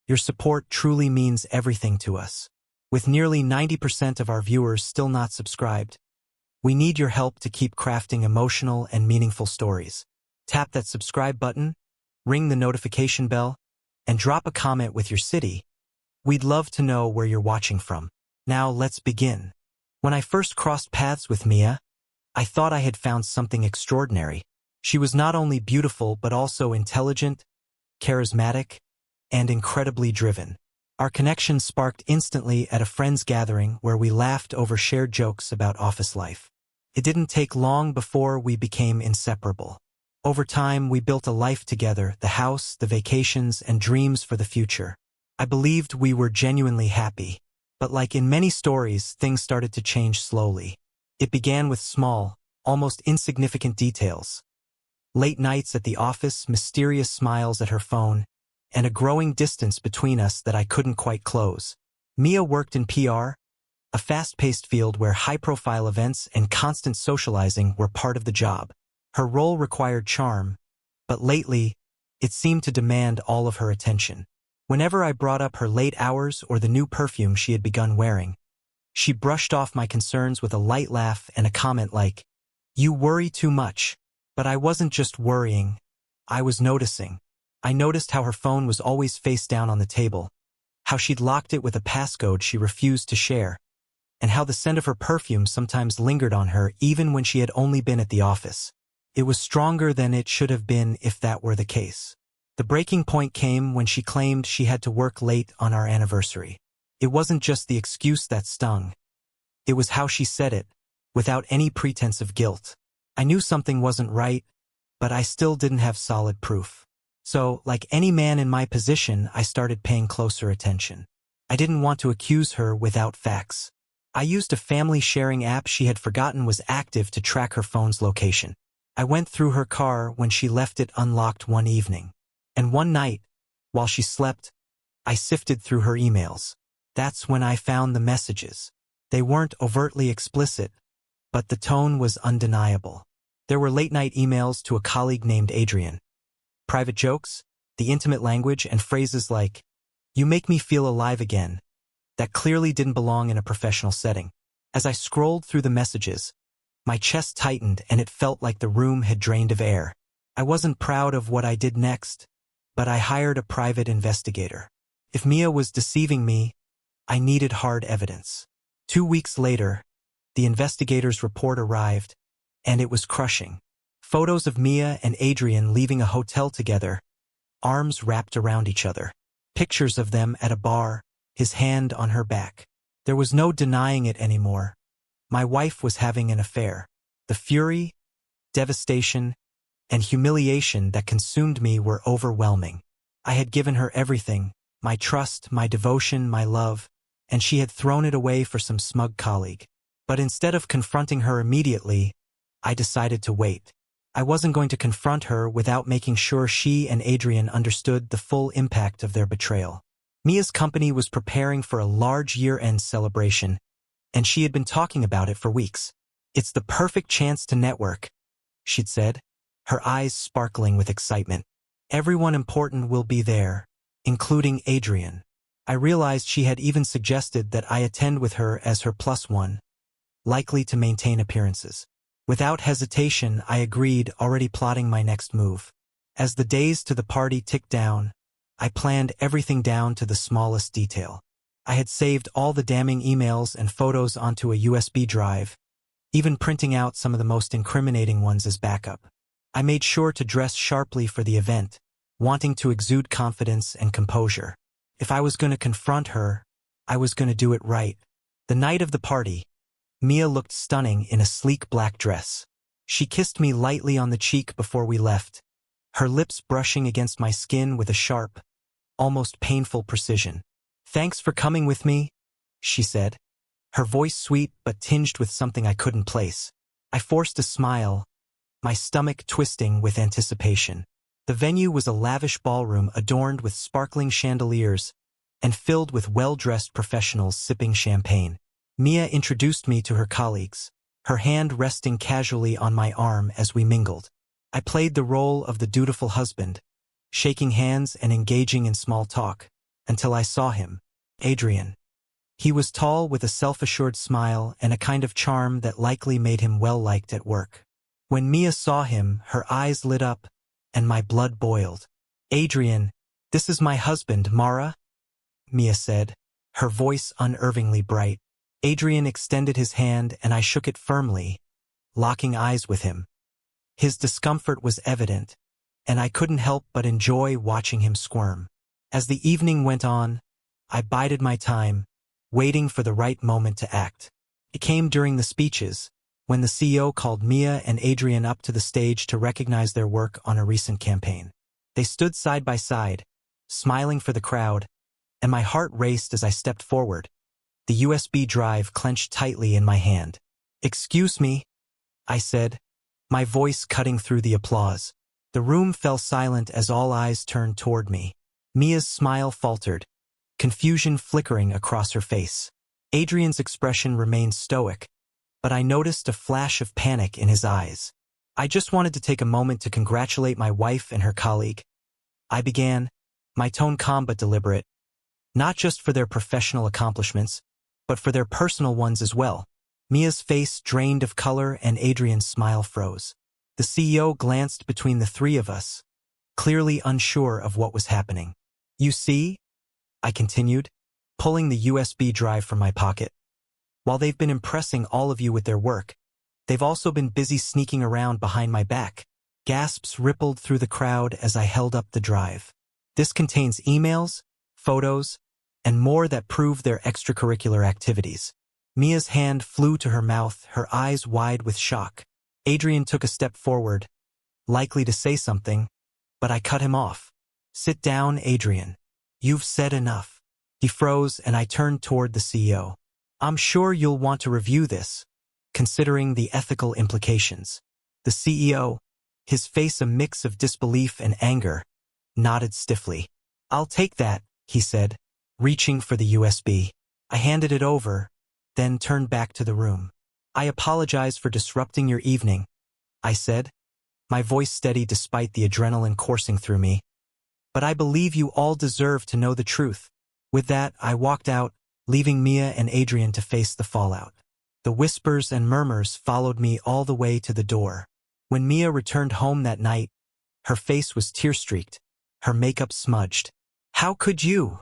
Your support truly means everything to us. With nearly 90% of our viewers still not subscribed, we need your help to keep crafting emotional and meaningful stories. Tap that subscribe button, ring the notification bell, and drop a comment with your city. We'd love to know where you're watching from. Now let's begin. When I first crossed paths with Mia, I thought I had found something extraordinary. She was not only beautiful but also intelligent, charismatic, and incredibly driven. Our connection sparked instantly at a friend's gathering where we laughed over shared jokes about office life. It didn't take long before we became inseparable. Over time, we built a life together, the house, the vacations, and dreams for the future. I believed we were genuinely happy. But like in many stories, things started to change slowly. It began with small, almost insignificant details. Late nights at the office, mysterious smiles at her phone, and a growing distance between us that I couldn't quite close. Mia worked in PR, a fast-paced field where high-profile events and constant socializing were part of the job. Her role required charm, but lately, it seemed to demand all of her attention. Whenever I brought up her late hours or the new perfume she had begun wearing, she brushed off my concerns with a light laugh and a comment like, "You worry too much." But I wasn't just worrying, I was noticing. I noticed how her phone was always face down on the table, how she'd locked it with a passcode she refused to share, and how the scent of her perfume sometimes lingered on her even when she had only been at the office. It was stronger than it should have been if that were the case. The breaking point came when she claimed she had to work late on our anniversary. It wasn't just the excuse that stung. It was how she said it, without any pretense of guilt. I knew something wasn't right, but I still didn't have solid proof. So, like any man in my position, I started paying closer attention. I didn't want to accuse her without facts. I used a family sharing app she had forgotten was active to track her phone's location. I went through her car when she left it unlocked one evening. And one night, while she slept, I sifted through her emails. That's when I found the messages. They weren't overtly explicit, but the tone was undeniable. There were late-night emails to a colleague named Adrian. Private jokes, the intimate language, and phrases like, "You make me feel alive again," that clearly didn't belong in a professional setting. As I scrolled through the messages, my chest tightened and it felt like the room had drained of air. I wasn't proud of what I did next, but I hired a private investigator. If Mia was deceiving me, I needed hard evidence. 2 weeks later, the investigator's report arrived, and it was crushing. Photos of Mia and Adrian leaving a hotel together, arms wrapped around each other. Pictures of them at a bar, his hand on her back. There was no denying it anymore. My wife was having an affair. The fury, devastation, and humiliation that consumed me were overwhelming. I had given her everything, my trust, my devotion, my love, and she had thrown it away for some smug colleague. But instead of confronting her immediately, I decided to wait. I wasn't going to confront her without making sure she and Adrian understood the full impact of their betrayal. Mia's company was preparing for a large year-end celebration, and she had been talking about it for weeks. "It's the perfect chance to network," she'd said, her eyes sparkling with excitement. "Everyone important will be there, including Adrian." I realized she had even suggested that I attend with her as her +1, likely to maintain appearances. Without hesitation, I agreed, already plotting my next move. As the days to the party ticked down, I planned everything down to the smallest detail. I had saved all the damning emails and photos onto a USB drive, even printing out some of the most incriminating ones as backup. I made sure to dress sharply for the event, wanting to exude confidence and composure. If I was going to confront her, I was going to do it right. The night of the party, Mia looked stunning in a sleek black dress. She kissed me lightly on the cheek before we left, her lips brushing against my skin with a sharp, almost painful precision. "Thanks for coming with me," she said, her voice sweet but tinged with something I couldn't place. I forced a smile, my stomach twisting with anticipation. The venue was a lavish ballroom adorned with sparkling chandeliers and filled with well-dressed professionals sipping champagne. Mia introduced me to her colleagues, her hand resting casually on my arm as we mingled. I played the role of the dutiful husband, shaking hands and engaging in small talk, until I saw him. Adrian. He was tall with a self-assured smile and a kind of charm that likely made him well-liked at work. When Mia saw him, her eyes lit up, and my blood boiled. Adrian, this is my husband, Mara, Mia said, her voice unervingly bright. Adrian extended his hand and I shook it firmly, locking eyes with him. His discomfort was evident, and I couldn't help but enjoy watching him squirm. As the evening went on, I bided my time, waiting for the right moment to act. It came during the speeches, when the CEO called Mia and Adrian up to the stage to recognize their work on a recent campaign. They stood side by side, smiling for the crowd, and my heart raced as I stepped forward, the USB drive clenched tightly in my hand. "Excuse me," I said, my voice cutting through the applause. The room fell silent as all eyes turned toward me. Mia's smile faltered, confusion flickering across her face. Adrian's expression remained stoic, but I noticed a flash of panic in his eyes. "I just wanted to take a moment to congratulate my wife and her colleague," I began, my tone calm but deliberate, "not just for their professional accomplishments, but for their personal ones as well." Mia's face drained of color and Adrian's smile froze. The CEO glanced between the three of us, clearly unsure of what was happening. "You see," I continued, pulling the USB drive from my pocket, "while they've been impressing all of you with their work, they've also been busy sneaking around behind my back." Gasps rippled through the crowd as I held up the drive. "This contains emails, photos, and more that prove their extracurricular activities." Mia's hand flew to her mouth, her eyes wide with shock. Adrian took a step forward, likely to say something, but I cut him off. "Sit down, Adrian. You've said enough." He froze and I turned toward the CEO. "I'm sure you'll want to review this, considering the ethical implications." The CEO, his face a mix of disbelief and anger, nodded stiffly. "I'll take that," he said, reaching for the USB. I handed it over, then turned back to the room. "I apologize for disrupting your evening," I said, my voice steady despite the adrenaline coursing through me. "But I believe you all deserve to know the truth." With that, I walked out, leaving Mia and Adrian to face the fallout. The whispers and murmurs followed me all the way to the door. When Mia returned home that night, her face was tear-streaked, her makeup smudged. "How could you?"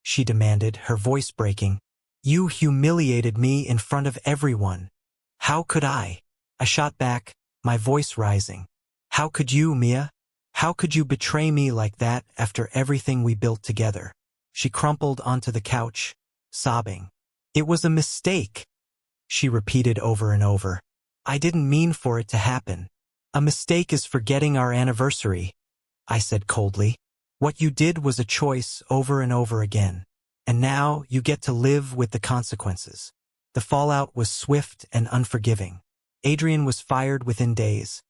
she demanded, her voice breaking. "You humiliated me in front of everyone. How could I?" I shot back, my voice rising. "How could you, Mia? How could you betray me like that after everything we built together?" She crumpled onto the couch, sobbing. "It was a mistake," she repeated over and over. "I didn't mean for it to happen." "A mistake is forgetting our anniversary," I said coldly. "What you did was a choice over and over again. And now you get to live with the consequences." The fallout was swift and unforgiving. Adrian was fired within days,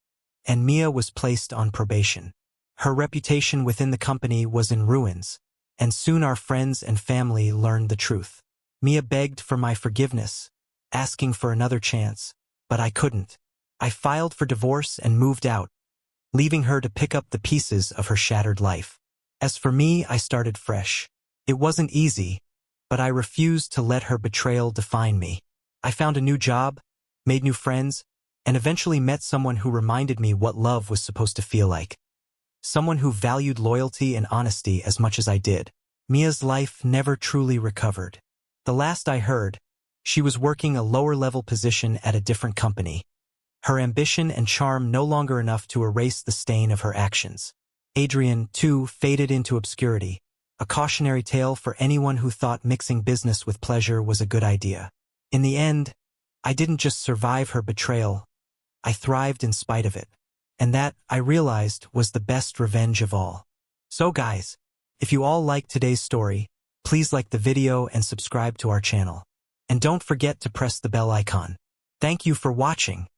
and Mia was placed on probation. Her reputation within the company was in ruins, and soon our friends and family learned the truth. Mia begged for my forgiveness, asking for another chance, but I couldn't. I filed for divorce and moved out, leaving her to pick up the pieces of her shattered life. As for me, I started fresh. It wasn't easy, but I refused to let her betrayal define me. I found a new job, made new friends, and eventually met someone who reminded me what love was supposed to feel like. Someone who valued loyalty and honesty as much as I did. Mia's life never truly recovered. The last I heard, she was working a lower-level position at a different company. Her ambition and charm no longer enough to erase the stain of her actions. Adrian, too, faded into obscurity. A cautionary tale for anyone who thought mixing business with pleasure was a good idea. In the end, I didn't just survive her betrayal, I thrived in spite of it. And that, I realized, was the best revenge of all. So guys, if you all liked today's story, please like the video and subscribe to our channel. And don't forget to press the bell icon. Thank you for watching.